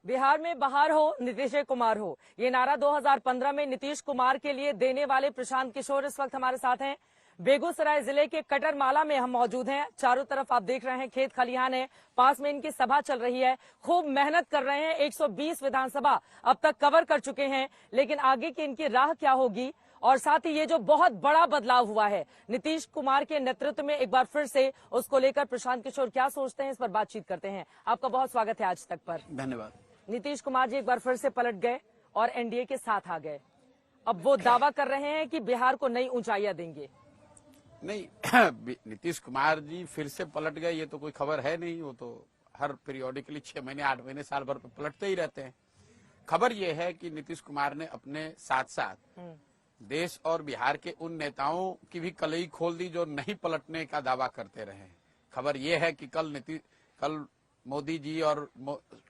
बिहार में बहार हो, नीतीश कुमार हो, ये नारा 2015 में नीतीश कुमार के लिए देने वाले प्रशांत किशोर इस वक्त हमारे साथ हैं। बेगूसराय जिले के कटरमाला में हम मौजूद हैं। चारों तरफ आप देख रहे हैं खेत खलिहान है, पास में इनकी सभा चल रही है। खूब मेहनत कर रहे हैं। 120 विधानसभा अब तक कवर कर चुके हैं, लेकिन आगे की इनकी राह क्या होगी, और साथ ही ये जो बहुत बड़ा बदलाव हुआ है नीतीश कुमार के नेतृत्व में, एक बार फिर से उसको लेकर प्रशांत किशोर क्या सोचते हैं, इस पर बातचीत करते हैं। आपका बहुत स्वागत है आज तक पर। धन्यवाद। नीतीश कुमार जी एक बार फिर से पलट गए और एनडीए के साथ आ गए। अब वो दावा कर रहे हैं कि बिहार को नई ऊंचाइयां देंगे। नहीं, नीतीश कुमार जी फिर से पलट गए ये तो कोई खबर है नहीं। वो तो हर पीरियोडिकली 6 महीने 8 महीने साल भर तो पलटते ही रहते हैं। खबर ये है कि नीतीश कुमार ने अपने साथ साथ देश और बिहार के उन नेताओं की भी कलई खोल दी जो नहीं पलटने का दावा करते रहे। खबर ये है कि कल मोदी जी और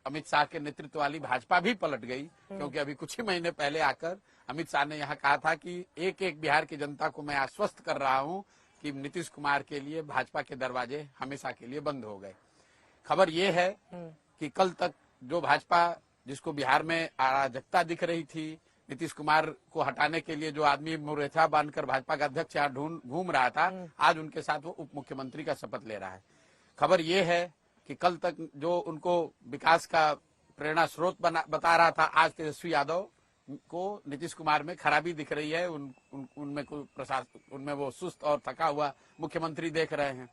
अमित शाह के नेतृत्व वाली भाजपा भी पलट गई, क्योंकि अभी कुछ ही महीने पहले आकर अमित शाह ने यहाँ कहा था कि एक एक बिहार की जनता को मैं आश्वस्त कर रहा हूँ कि नीतीश कुमार के लिए भाजपा के दरवाजे हमेशा के लिए बंद हो गए। खबर ये है कि कल तक जो भाजपा, जिसको बिहार में अराजकता दिख रही थी, नीतीश कुमार को हटाने के लिए जो आदमी मुरेठा बांधकर भाजपा का अध्यक्ष यहाँ घूम रहा था, आज उनके साथ वो उप मुख्यमंत्री का शपथ ले रहा है। खबर ये है कि कल तक जो उनको विकास का प्रेरणा स्रोत बता रहा था, आज तेजस्वी यादव को नीतीश कुमार में खराबी दिख रही है। उनमें वो सुस्त और थका हुआ मुख्यमंत्री देख रहे हैं।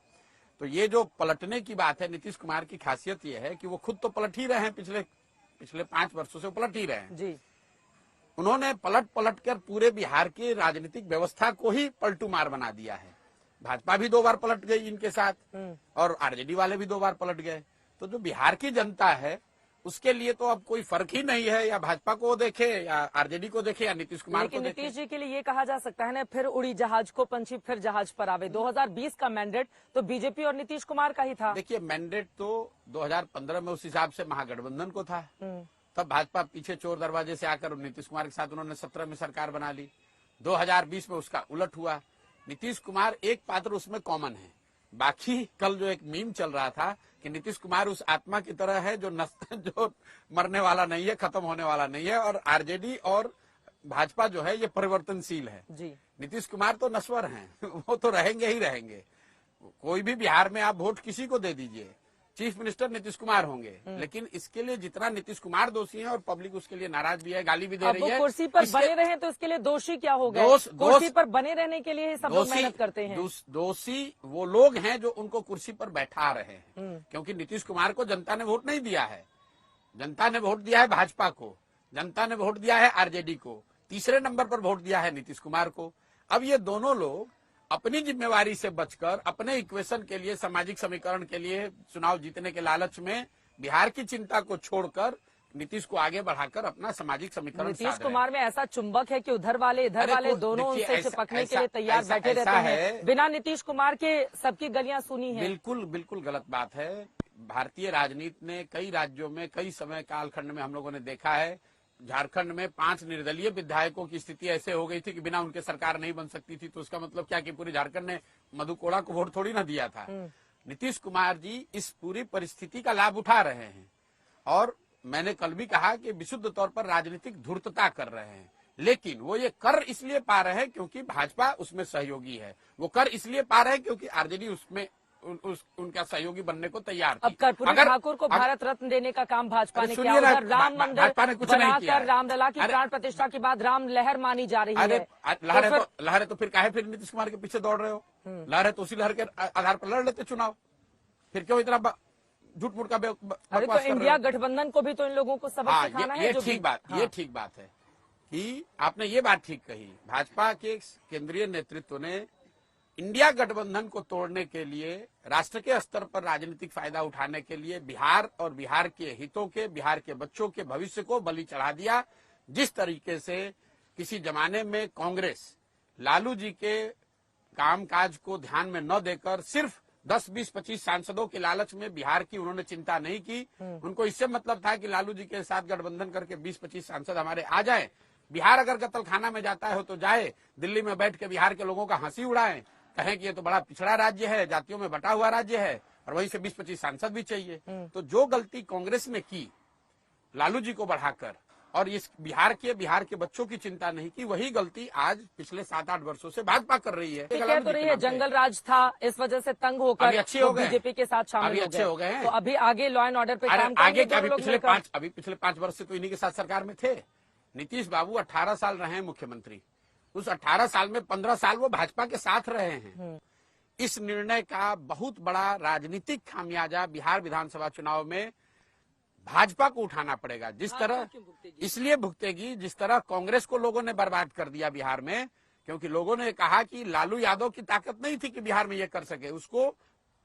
तो ये जो पलटने की बात है, नीतीश कुमार की खासियत ये है कि वो खुद तो पलट ही रहे हैं, पिछले 5 वर्षों से पलट ही रहे हैं जी। उन्होंने पलट कर पूरे बिहार की राजनीतिक व्यवस्था को ही पलटू मार बना दिया है। भाजपा भी 2 बार पलट गई इनके साथ और आरजेडी वाले भी 2 बार पलट गए। तो जो बिहार की जनता है उसके लिए तो अब कोई फर्क ही नहीं है, या भाजपा को देखे या आरजेडी को देखे या नीतीश कुमार को देखे। नीतीश जी के लिए ये कहा जा सकता है ना, फिर उड़ी जहाज को पंछी फिर जहाज पर आवे। 2020 का मैंडेट तो बीजेपी और नीतीश कुमार का ही था। देखिए, मैंडेट तो 2015 में उस हिसाब से महागठबंधन को था। तब भाजपा पीछे चोर दरवाजे से आकर नीतीश कुमार के साथ उन्होंने 17 में सरकार बना ली। 2020 में उसका उलट हुआ। नीतीश कुमार एक पात्र उसमें कॉमन है। बाकी कल जो एक मीम चल रहा था कि नीतीश कुमार उस आत्मा की तरह है जो मरने वाला नहीं है, खत्म होने वाला नहीं है, और आरजेडी और भाजपा जो है ये परिवर्तनशील है जी। नीतीश कुमार तो नश्वर हैं, वो तो रहेंगे ही रहेंगे। कोई भी बिहार में आप वोट किसी को दे दीजिए, चीफ मिनिस्टर नीतीश कुमार होंगे। लेकिन इसके लिए जितना नीतीश कुमार दोषी है और पब्लिक उसके लिए नाराज भी है, गाली भी दे रही है। कुर्सी पर बने रहे तो इसके लिए दोषी क्या हो गए? कुर्सी पर बने रहने के लिए सब लोग मेहनत करते हैं। दोषी वो लोग हैं जो उनको कुर्सी पर बैठा रहे हैं, क्योंकि नीतीश कुमार को जनता ने वोट नहीं दिया है। जनता ने वोट दिया है भाजपा को, जनता ने वोट दिया है आरजेडी को, तीसरे नंबर पर वोट दिया है नीतीश कुमार को। अब ये दोनों लोग अपनी जिम्मेवारी से बचकर अपने इक्वेशन के लिए, सामाजिक समीकरण के लिए, चुनाव जीतने के लालच में बिहार की चिंता को छोड़कर नीतीश को आगे बढ़ाकर अपना सामाजिक समीकरण। नीतीश कुमार में ऐसा चुंबक है कि उधर वाले इधर वाले दोनों उनसे चिपकने के लिए तैयार बैठे रहते हैं। बिना नीतीश कुमार के सबकी गलियां सुनी है। बिल्कुल गलत बात है। भारतीय राजनीति ने कई राज्यों में कई समय कालखंड में हम लोगों ने देखा है। झारखंड में 5 निर्दलीय विधायकों की स्थिति ऐसे हो गई थी कि बिना उनके सरकार नहीं बन सकती थी। तो उसका मतलब क्या कि पूरी झारखंड ने मधु कोड़ा को वोट थोड़ी ना दिया था। नीतीश कुमार जी इस पूरी परिस्थिति का लाभ उठा रहे हैं, और मैंने कल भी कहा कि विशुद्ध तौर पर राजनीतिक धूर्तता कर रहे हैं। लेकिन वो ये कर इसलिए पा रहे हैं क्योंकि भाजपा उसमें सहयोगी है। वो कर इसलिए पा रहे हैं क्योंकि आरजेडी उसमें उनका सहयोगी बनने को तैयार थी। अब कर्पूरी ठाकुर को भारत रत्न देने का काम भाजपा ने किया। उधर राम मंदिर बनाकर रामलला की प्राण प्रतिष्ठा के बाद राम लहर मानी जा रही है। लहर तो फिर काहे फिर नीतीश कुमार के पीछे दौड़ रहे हो? लहर तो उसी लहर के आधार पर लड़ लेते चुनाव। फिर क्यों इतना झूठ मूठ का अरे तो इंडिया गठबंधन को भी तो इन लोगों को सबक सिखाना है। ये ठीक बात है कि आपने ये बात ठीक कही। भाजपा के केंद्रीय नेतृत्व ने इंडिया गठबंधन को तोड़ने के लिए, राष्ट्र के स्तर पर राजनीतिक फायदा उठाने के लिए बिहार और बिहार के हितों के, बिहार के बच्चों के भविष्य को बलि चढ़ा दिया। जिस तरीके से किसी जमाने में कांग्रेस लालू जी के कामकाज को ध्यान में न देकर सिर्फ 10, 20, 25 सांसदों के लालच में बिहार की उन्होंने चिंता नहीं की। उनको इससे मतलब था कि लालू जी के साथ गठबंधन करके 20-25 सांसद हमारे आ जाएं। बिहार अगर कत्लखाना में जाता है तो जाए, दिल्ली में बैठ के बिहार के लोगों का हंसी उड़ाएं, कहें कि ये तो बड़ा पिछड़ा राज्य है, जातियों में बटा हुआ राज्य है, और वहीं से 20-25 सांसद भी चाहिए। तो जो गलती कांग्रेस ने की, लालू जी को बढ़ाकर और इस बिहार के बच्चों की चिंता नहीं की, वही गलती आज पिछले 7-8 वर्षों से भाजपा कर रही है। कह तो रही है जंगल राज था, इस वजह से तंग होकर अभी अच्छे हो गए, बीजेपी के साथ शामिल अभी अच्छे हो गए हैं। तो अभी आगे लॉ एंड ऑर्डर पे काम आगे करेंगे क्या, दोनों लोग मिलकर? अभी पिछले 5 वर्ष से तो इन्हीं के साथ सरकार में थे। नीतीश बाबू 18 साल रहे हैं मुख्यमंत्री, उस 18 साल में 15 साल वो भाजपा के साथ रहे हैं। इस निर्णय का बहुत बड़ा राजनीतिक खामियाजा बिहार विधानसभा चुनाव में भाजपा को उठाना पड़ेगा। जिस तरह इसलिए भुगतेगी, जिस तरह कांग्रेस को लोगों ने बर्बाद कर दिया बिहार में, क्योंकि लोगों ने कहा कि लालू यादव की ताकत नहीं थी कि बिहार में ये कर सके, उसको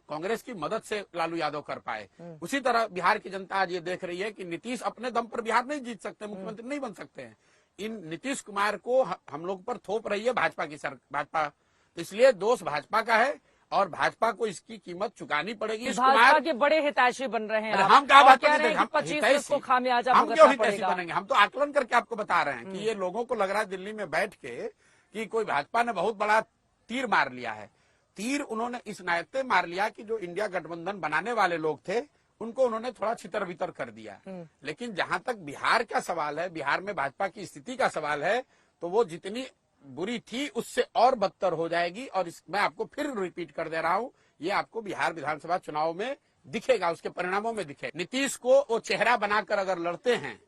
कांग्रेस की मदद से लालू यादव कर पाए। उसी तरह बिहार की जनता आज ये देख रही है कि नीतीश अपने दम पर बिहार नहीं जीत सकते, मुख्यमंत्री नहीं बन सकते हैं। इन नीतीश कुमार को हम लोग पर थोप रही है भाजपा, तो इसलिए दोष भाजपा का है और भाजपा को इसकी कीमत चुकानी पड़ेगी। भाजपा के बड़े हितैषी बन रहे हैं हम क्या बात कह रहे हैं कि 25 को खामियाजा हम क्यों हितैषी पड़ेगा। बनेंगे? हम तो आकलन करके आपको बता रहे हैं कि ये लोगों को लग रहा है दिल्ली में बैठ के कि कोई भाजपा ने बहुत बड़ा तीर मार लिया है। तीर उन्होंने इस नायते मार लिया कि जो इंडिया गठबंधन बनाने वाले लोग थे उनको उन्होंने थोड़ा छितर बितर कर दिया। लेकिन जहां तक बिहार का सवाल है, बिहार में भाजपा की स्थिति का सवाल है, तो वो जितनी बुरी थी उससे और बदतर हो जाएगी। और मैं आपको फिर रिपीट कर दे रहा हूं, ये आपको बिहार विधानसभा चुनाव में दिखेगा, उसके परिणामों में दिखेगा। नीतीश को वो चेहरा बनाकर अगर लड़ते हैं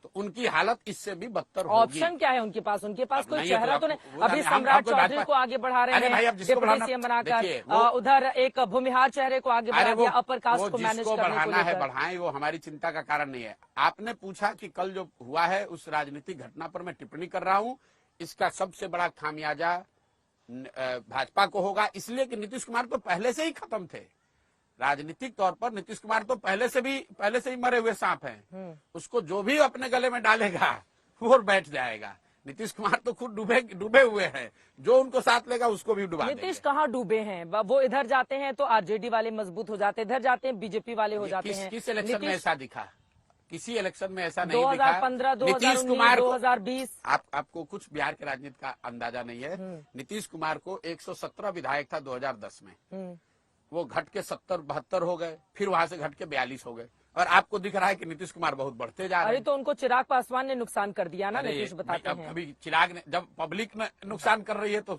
तो उनकी हालत इससे भी बदतर होगी। ऑप्शन क्या है उनके पास? उनके पास कोई नहीं, चेहरा तो नहीं। अभी सम्राट चौधरी को आगे बढ़ा रहे हैं डिप्टी सीएम बनाकर, उधर एक भूमिहार चेहरे को आगे बढ़ा दिया, अपर कास्ट को मैनेज करने को बढ़ाना है बढ़ाएं, वो हमारी चिंता का कारण नहीं है। आपने पूछा कि कल जो हुआ है उस राजनीतिक घटना पर मैं टिप्पणी कर रहा हूं, इसका सबसे बड़ा खामियाजा भाजपा को होगा, इसलिए कि नीतीश कुमार तो पहले से ही खत्म थे राजनीतिक तौर पर। नीतीश कुमार तो पहले से ही मरे हुए सांप हैं। उसको जो भी अपने गले में डालेगा वो बैठ जाएगा। नीतीश कुमार तो खुद डूबे हुए हैं, जो उनको साथ लेगा उसको भी डुबा देंगे। नीतीश कहाँ डूबे हैं? वो इधर जाते हैं तो आरजेडी वाले मजबूत हो जाते हैं, इधर जाते हैं बीजेपी वाले हो जाते हैं। किस इलेक्शन में ऐसा दिखा? किसी इलेक्शन में ऐसा नहीं 2015, 2019, 2020। आपको कुछ बिहार के राजनीति का अंदाजा नहीं है। नीतीश कुमार को 117 विधायक था 2010 में, वो घट के 70-72 हो गए, फिर वहां से घट के 42 हो गए, और आपको दिख रहा है कि नीतीश कुमार बहुत बढ़ते जा रहे हैं। अरे तो उनको चिराग पासवान ने नुकसान कर दिया ना, नीतीश बताते हैं। अभी चिराग ने, जब पब्लिक ने नुकसान कर रही है तो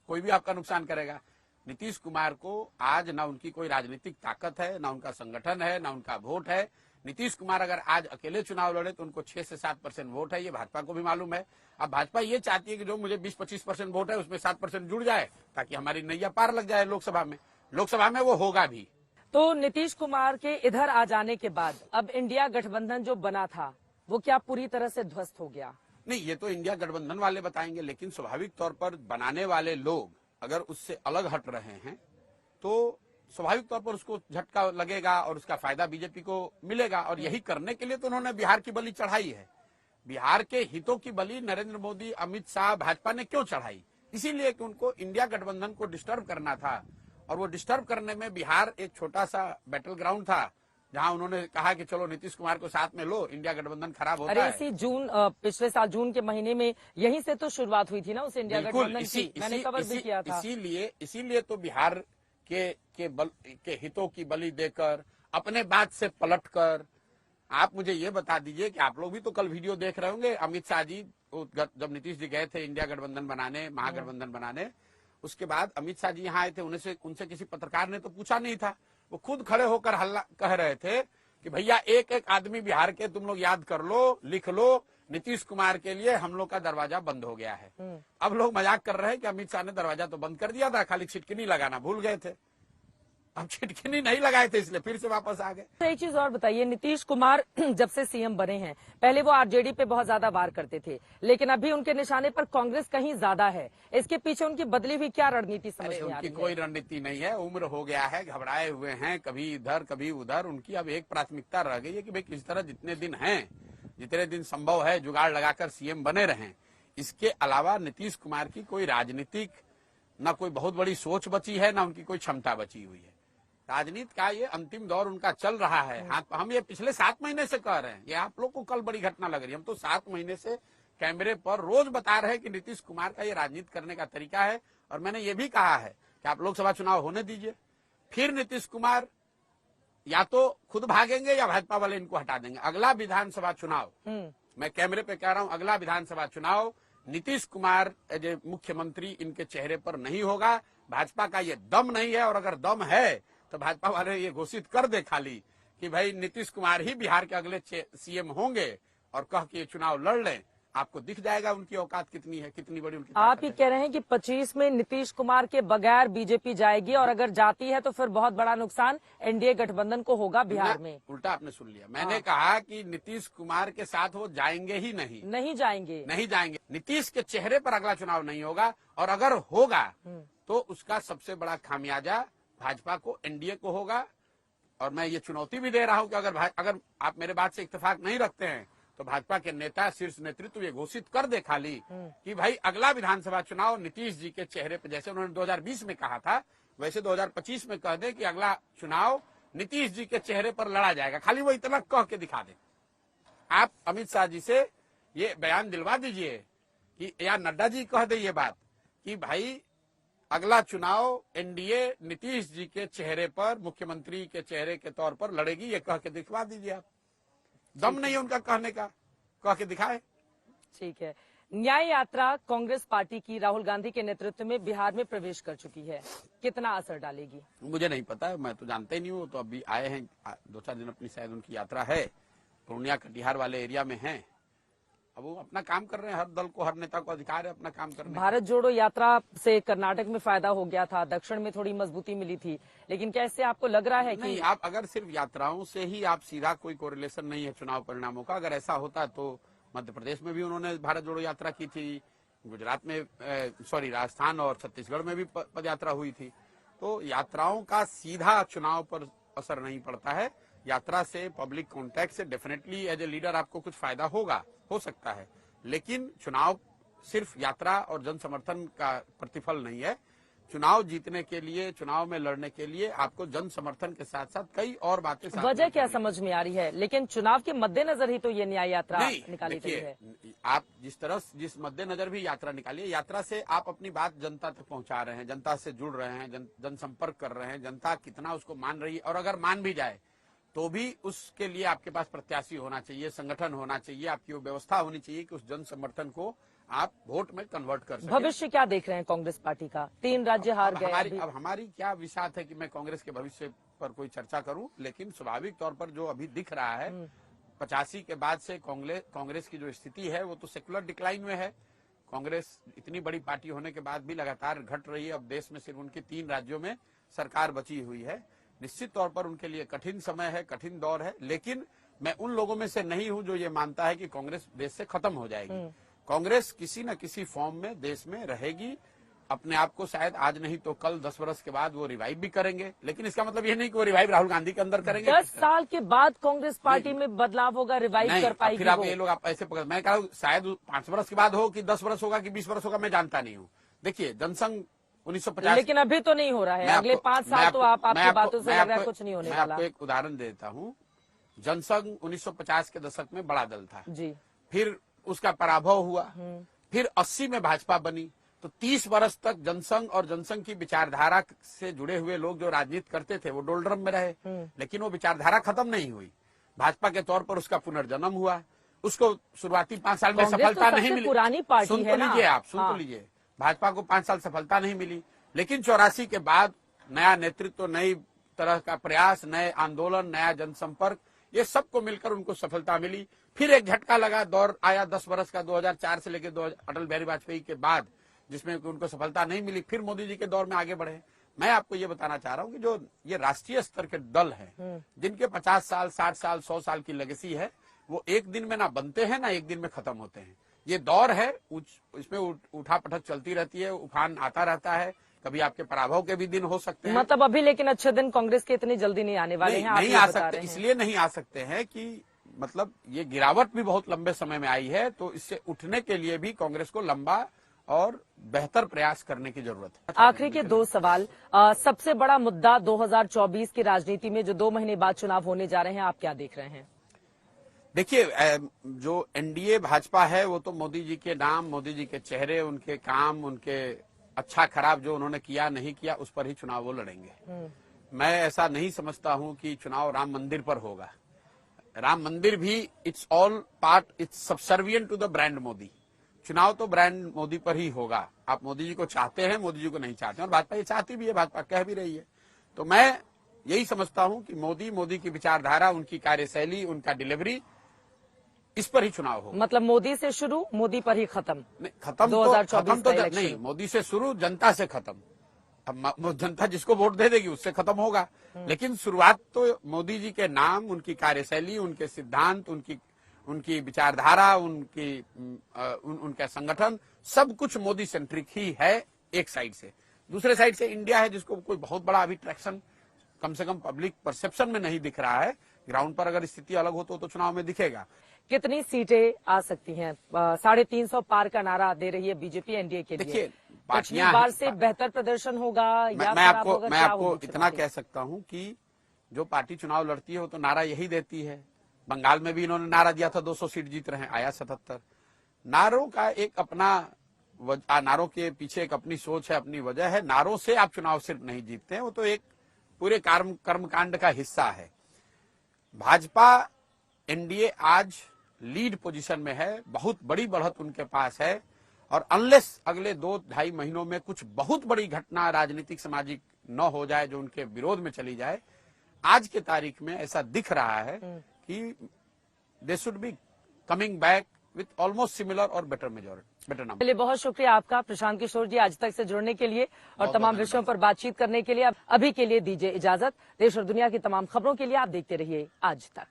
कोई भी आपका नुकसान करेगा। नीतीश कुमार को आज ना उनकी कोई राजनीतिक ताकत है, ना उनका संगठन है, ना उनका वोट है। नीतीश कुमार अगर आज अकेले चुनाव लड़े तो उनको 6 से 7% वोट है, ये भाजपा को भी मालूम है। अब भाजपा ये चाहती है कि जो मुझे 20-25% वोट है उसमें 7% जुड़ जाए ताकि हमारी नैया पार लग जाए लोकसभा में वो होगा भी। तो नीतीश कुमार के इधर आ जाने के बाद अब इंडिया गठबंधन जो बना था वो क्या पूरी तरह से ध्वस्त हो गया? नहीं, ये तो इंडिया गठबंधन वाले बताएंगे, लेकिन स्वाभाविक तौर पर बनाने वाले लोग अगर उससे अलग हट रहे हैं तो स्वाभाविक तौर पर उसको झटका लगेगा और उसका फायदा बीजेपी को मिलेगा। और यही करने के लिए तो उन्होंने बिहार की बलि चढ़ाई है। बिहार के हितों की बलि नरेंद्र मोदी, अमित शाह, भाजपा ने क्यों चढ़ाई? इसीलिए कि उनको इंडिया गठबंधन को डिस्टर्ब करना था, और वो डिस्टर्ब करने में बिहार एक छोटा सा बैटल ग्राउंड था जहां उन्होंने कहा कि चलो नीतीश कुमार को साथ में लो, इंडिया गठबंधन खराब होता है। इसी पिछले साल जून के महीने में यहीं से तो शुरुआत हुई थी ना उस इंडिया गठबंधन की, मैंने कवर भी किया था। इसीलिए तो बिहार के हितों की बलि देकर, अपने बात से पलटकर, आप मुझे ये बता दीजिए कि आप लोग भी तो कल वीडियो देख रहे होंगे, अमित शाह जी जब नीतीश जी गए थे इंडिया गठबंधन बनाने, महागठबंधन बनाने, उसके बाद अमित शाह जी यहाँ आए थे, उनसे किसी पत्रकार ने तो पूछा नहीं था। वो खुद खड़े होकर हल्ला कह रहे थे कि भैया एक एक आदमी बिहार के तुम लोग याद कर लो, लिख लो, नीतीश कुमार के लिए हम लोग का दरवाजा बंद हो गया है। अब लोग मजाक कर रहे हैं कि अमित शाह ने दरवाजा तो बंद कर दिया था, खाली छिटकिनी लगाना भूल गए थे। अब छिटकिनी नहीं लगाए थे इसलिए फिर से वापस आ गए। तो एक चीज और बताइए, नीतीश कुमार जब से सीएम बने हैं, पहले वो आरजेडी पे बहुत ज्यादा वार करते थे, लेकिन अभी उनके निशाने पर कांग्रेस कहीं ज्यादा है। इसके पीछे उनकी बदली हुई क्या रणनीति समझ में आ रही है? उनकी कोई रणनीति नहीं है, उम्र हो गया है, घबराए हुए हैं, कभी इधर कभी उधर। उनकी अब एक प्राथमिकता रह गई है कि भाई किस तरह जितने दिन संभव है जुगाड़ लगाकर सीएम बने रहें। इसके अलावा नीतीश कुमार की कोई राजनीतिक न कोई बहुत बड़ी सोच बची है, न उनकी कोई क्षमता बची हुई है। राजनीति का ये अंतिम दौर उनका चल रहा है। हम ये पिछले 7 महीने से कह रहे हैं, ये आप लोग को कल बड़ी घटना लग रही है। हम तो 7 महीने से कैमरे पर रोज बता रहे हैं कि नीतीश कुमार का ये राजनीति करने का तरीका है। और मैंने ये भी कहा है कि आप लोकसभा चुनाव होने दीजिए, फिर नीतीश कुमार या तो खुद भागेंगे या भाजपा वाले इनको हटा देंगे। अगला विधानसभा चुनाव, मैं कैमरे पे कह रहा हूं, अगला विधानसभा चुनाव नीतीश कुमार एज ए मुख्यमंत्री इनके चेहरे पर नहीं होगा। भाजपा का ये दम नहीं है, और अगर दम है तो भाजपा वाले ये घोषित कर दे खाली कि भाई नीतीश कुमार ही बिहार के अगले सीएम होंगे, और कह के ये चुनाव लड़ लें, आपको दिख जाएगा उनकी औकात कितनी है, कितनी बड़ी उनकी। आप ये कह रहे हैं कि 25 में नीतीश कुमार के बगैर बीजेपी जाएगी, और अगर जाती है तो फिर बहुत बड़ा नुकसान एनडीए गठबंधन को होगा बिहार में। उल्टा आपने सुन लिया, मैंने कहा कि नीतीश कुमार के साथ वो जाएंगे ही नहीं। नहीं जाएंगे, नहीं जाएंगे। नीतीश के चेहरे पर अगला चुनाव नहीं होगा, और अगर होगा तो उसका सबसे बड़ा खामियाजा भाजपा को, एनडीए को होगा। और मैं ये चुनौती भी दे रहा हूं कि अगर आप मेरे बात से इत्तेफाक नहीं रखते हैं तो भाजपा के नेता, शीर्ष नेतृत्व ये घोषित कर दे खाली कि भाई अगला विधानसभा चुनाव नीतीश जी के चेहरे पर, जैसे उन्होंने 2020 में कहा था वैसे 2025 में कह दे कि अगला चुनाव नीतीश जी के चेहरे पर लड़ा जाएगा। खाली वो इतना कह के दिखा दे। आप अमित शाह जी से ये बयान दिलवा दीजिए कि, या नड्डा जी कह दे ये बात कि भाई अगला चुनाव एनडीए नीतीश जी के चेहरे पर, मुख्यमंत्री के चेहरे के तौर पर लड़ेगी, ये कह के दिखवा दीजिए आप। दम नहीं है उनका कहने का, कह के दिखाए। ठीक है। न्याय यात्रा कांग्रेस पार्टी की राहुल गांधी के नेतृत्व में बिहार में प्रवेश कर चुकी है, कितना असर डालेगी? मुझे नहीं पता, मैं तो जानते ही नहीं हूँ। तो अभी आए हैं 2-4 दिन, अपनी शायद उनकी यात्रा है, पूर्णिया कटिहार वाले एरिया में है। अब वो अपना काम कर रहे हैं, हर दल को, हर नेता को अधिकार है अपना काम करने। भारत जोड़ो यात्रा से कर्नाटक में फायदा हो गया था, दक्षिण में थोड़ी मजबूती मिली थी, लेकिन क्या इससे आपको लग रहा है कि नहीं, आप अगर सिर्फ यात्राओं से ही आप सीधा, कोई कोरिलेशन नहीं है चुनाव परिणामों का। अगर ऐसा होता तो मध्य प्रदेश में भी उन्होंने भारत जोड़ो यात्रा की थी, गुजरात में राजस्थान और छत्तीसगढ़ में भी पद यात्रा हुई थी। तो यात्राओं का सीधा चुनाव पर असर नहीं पड़ता है। यात्रा से, पब्लिक कॉन्टैक्ट से डेफिनेटली एज ए लीडर आपको कुछ फायदा हो सकता है, लेकिन चुनाव सिर्फ यात्रा और जन समर्थन का प्रतिफल नहीं है। चुनाव जीतने के लिए, चुनाव में लड़ने के लिए आपको जन समर्थन के साथ साथ कई और बातें। वजह क्या समझ में आ रही है? लेकिन चुनाव के मद्देनजर ही तो ये न्याय यात्रा निकाली गई है। आप जिस मद्देनजर भी यात्रा निकालिए, यात्रा से आप अपनी बात जनता तक पहुंचा रहे हैं, जनता से जुड़ रहे हैं, जनसंपर्क कर रहे हैं। जनता कितना उसको मान रही है, और अगर मान भी जाए तो भी उसके लिए आपके पास प्रत्याशी होना चाहिए, संगठन होना चाहिए, आपकी वो व्यवस्था होनी चाहिए कि उस जन समर्थन को आप वोट में कन्वर्ट कर सकें। भविष्य क्या देख रहे हैं कांग्रेस पार्टी का? 3 राज्य हार गए। अब हमारी क्या विषाद है कि मैं कांग्रेस के भविष्य पर कोई चर्चा करूं, लेकिन स्वाभाविक तौर पर जो अभी दिख रहा है, 85 के बाद से कांग्रेस की जो स्थिति है वो तो सेकुलर डिक्लाइन में है। कांग्रेस इतनी बड़ी पार्टी होने के बाद भी लगातार घट रही है। अब देश में सिर्फ उनकी 3 राज्यों में सरकार बची हुई है। निश्चित तौर पर उनके लिए कठिन समय है, कठिन दौर है, लेकिन मैं उन लोगों में से नहीं हूं जो ये मानता है कि कांग्रेस देश से खत्म हो जाएगी। कांग्रेस किसी न किसी फॉर्म में देश में रहेगी। अपने आप को शायद आज नहीं तो कल, 10 वर्ष के बाद वो रिवाइव भी करेंगे, लेकिन इसका मतलब ये नहीं कि वो रिवाइव राहुल गांधी के अंदर करेंगे। 10 साल के बाद कांग्रेस पार्टी में बदलाव होगा, रिवाइव कर पाएगी। फिर आप ये लोग आप ऐसे पकड़, मैं कह रहा हूँ शायद 5 वर्ष के बाद हो कि 10 वर्ष होगा कि 20 वर्ष होगा, मैं जानता नहीं हूँ। देखिए, जनसंघ 1950, लेकिन अभी तो नहीं हो रहा है। अगले 5 साल तो आपकी बातों से लग रहा है कुछ नहीं होने वाला। मैं आपको एक उदाहरण देता हूँ। जनसंघ 1950 के दशक में बड़ा दल था जी, फिर उसका पराभव हुआ, फिर 80 में भाजपा बनी। तो 30 वर्ष तक जनसंघ और जनसंघ की विचारधारा से जुड़े हुए लोग जो राजनीति करते थे वो डोलड्रम में रहे, लेकिन वो विचारधारा खत्म नहीं हुई। भाजपा के तौर पर उसका पुनर्जन्म हुआ। उसको शुरुआती 5 साल में सफलता नहीं मिली। पुरानी पार्टी सुन है तो लीजिए, आप सुन तो लीजिए। भाजपा को 5 साल सफलता नहीं मिली, लेकिन 84 के बाद नया नेतृत्व, नई तरह का प्रयास, नए आंदोलन, नया जनसंपर्क, ये सबको मिलकर उनको सफलता मिली। फिर एक झटका लगा, दौर आया 10 वर्ष का, 2004 से लेकर अटल बिहारी वाजपेयी के बाद, जिसमें उनको सफलता नहीं मिली। फिर मोदी जी के दौर में आगे बढ़े। मैं आपको ये बताना चाह रहा हूँ कि जो ये राष्ट्रीय स्तर के दल हैं, जिनके 50 साल, 60 साल, 100 साल की लेगेसी है, वो एक दिन में ना बनते हैं ना एक दिन में खत्म होते हैं। ये दौर है, इसमें उठा पटक चलती रहती है, उफान आता रहता है। कभी आपके पराभव के भी दिन हो सकते हैं। मतलब अभी लेकिन अच्छे दिन कांग्रेस के इतनी जल्दी नहीं आने वाले हैं। नहीं आ सकते, इसलिए नहीं आ सकते हैं कि मतलब ये गिरावट भी बहुत लंबे समय में आई है, तो इससे उठने के लिए भी कांग्रेस को लंबा और बेहतर प्रयास करने की जरूरत है। आखिरी के 2 सवाल। सबसे बड़ा मुद्दा 2024 की राजनीति में जो 2 महीने बाद चुनाव होने जा रहे हैं, आप क्या देख रहे हैं? देखिए, जो एनडीए भाजपा है वो तो मोदी जी के नाम, मोदी जी के चेहरे, उनके काम, उनके अच्छा खराब जो उन्होंने किया नहीं किया, उस पर ही चुनाव वो लड़ेंगे। मैं ऐसा नहीं समझता हूं कि चुनाव राम मंदिर पर होगा। राम मंदिर भी it's all part, it's subservient to the brand Modi. चुनाव तो ब्रांड मोदी पर ही होगा। आप मोदी जी को चाहते हैं, मोदी जी को नहीं चाहते, और भाजपा ये चाहती भी है, भाजपा कह भी रही है। तो मैं यही समझता हूं कि मोदी की विचारधारा, उनकी कार्यशैली, उनका डिलीवरी, इस पर ही चुनाव होगा। मतलब मोदी से शुरू, मोदी पर ही खत्म। नहीं, खत्म 2024 तो का नहीं, इलेक्शन। मोदी से शुरू, जनता से खत्म। अब जनता जिसको वोट दे देगी उससे खत्म होगा, लेकिन शुरुआत तो मोदी जी के नाम, उनकी कार्यशैली, उनके सिद्धांत, उनकी विचारधारा, उनका संगठन, सब कुछ मोदी सेंट्रिक ही है एक साइड से। दूसरे साइड से इंडिया है, जिसको कोई बहुत बड़ा अभी ट्रैक्शन कम से कम पब्लिक परसेप्शन में नहीं दिख रहा है। ग्राउंड पर अगर स्थिति अलग हो तो चुनाव में दिखेगा। कितनी सीटें आ सकती हैं? 350 पार का नारा दे रही है बीजेपी एनडीए के लिए। देखिए, पिछली पार्टियां बार से बेहतर प्रदर्शन होगा या मैं खराब होगा, मैं क्या आपको होगी इतना चुनाव? कह सकता हूं कि जो पार्टी चुनाव लड़ती है वो तो नारा यही देती है। बंगाल में भी इन्होंने नारा दिया था 200 सीट जीत रहे हैं, आया 77। नारों का एक अपना नारों के पीछे एक अपनी सोच है, अपनी वजह है। नारों से आप चुनाव सिर्फ नहीं जीतते हैं, वो तो एक पूरे कर्मकांड का हिस्सा है। भाजपा एनडीए आज लीड पोजीशन में है, बहुत बड़ी बढ़त उनके पास है, और अनलेस अगले 2-2.5 महीनों में कुछ बहुत बड़ी घटना राजनीतिक सामाजिक न हो जाए जो उनके विरोध में चली जाए, आज के तारीख में ऐसा दिख रहा है कि they should be coming back with almost similar और बेटर मेजॉरिटी, बेटर नंबर। चलिए, बहुत शुक्रिया आपका प्रशांत किशोर जी, आज तक से जुड़ने के लिए और बहुत तमाम बहुत विषयों पर बातचीत करने के लिए। अभी के लिए दीजिए इजाजत। देश और दुनिया की तमाम खबरों के लिए आप देखते रहिए आज तक।